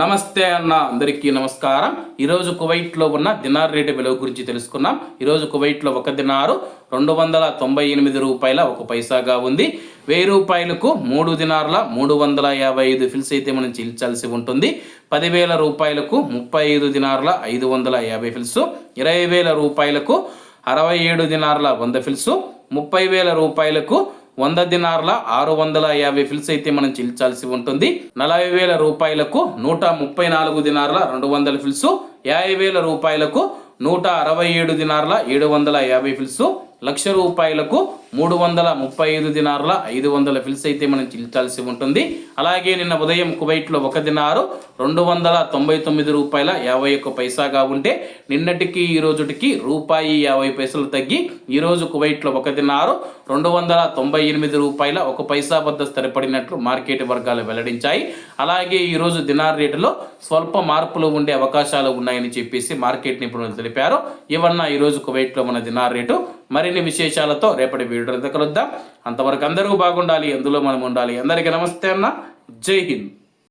నమస్తే అన్న, అందరికీ నమస్కారం. ఈరోజు కువైట్లో ఉన్న దినార్ రేటు విలువ గురించి తెలుసుకున్నాం. ఈరోజు కువైట్లో ఒక దినారు 298 రూపాయల 1 పైసాగా ఉంది. 1000 రూపాయలకు 3 దినార్ల 355 ఫిల్స్ అయితే మనం చెల్లించాల్సి ఉంటుంది. 10,000 రూపాయలకు 35 దినార్ల 550 ఫిల్స్, 20,000 రూపాయలకు 67 దినార్ల 100 ఫిల్స్, 30,000 రూపాయలకు 100 దినార్ల 650 ఫిల్స్ అయితే మనం చెల్లించాల్సి ఉంటుంది. 40,000 రూపాయలకు 134 దినార్ల 200 ఫిల్స్, 50,000 రూపాయలకు 167 దినార్ల 750 ఫిల్స్, 1,00,000 రూపాయలకు 335 దినార్ల 500 ఫిల్స్ అయితే మనం చెల్లించాల్సి ఉంటుంది. అలాగే నిన్న ఉదయం కువైట్లో ఒక దినారు 299 రూపాయల 51 పైసాగా ఉంటే నిన్నటికి ఈ రోజుటికి రూపాయి 50 పైసలు తగ్గి ఈరోజు కువైట్లో ఒక దినారు 298 రూపాయల 1 పైసా వద్ద స్థిరపడినట్లు మార్కెట్ వర్గాలు వెల్లడించాయి. అలాగే ఈరోజు దినార్ రేటులో స్వల్ప మార్పులు ఉండే అవకాశాలు ఉన్నాయని చెప్పేసి మార్కెట్ నిపుణులు తెలిపారు. ఇవన్న ఈరోజు కువైట్లో మన దినార్ రేటు. మరిన్ని విశేషాలతో రేపటి వీడియోలో కలుద్దాం. అంతవరకు అందరూ బాగుండాలి, అందులో మనం ఉండాలి. అందరికీ నమస్తే అన్న, జై హింద్.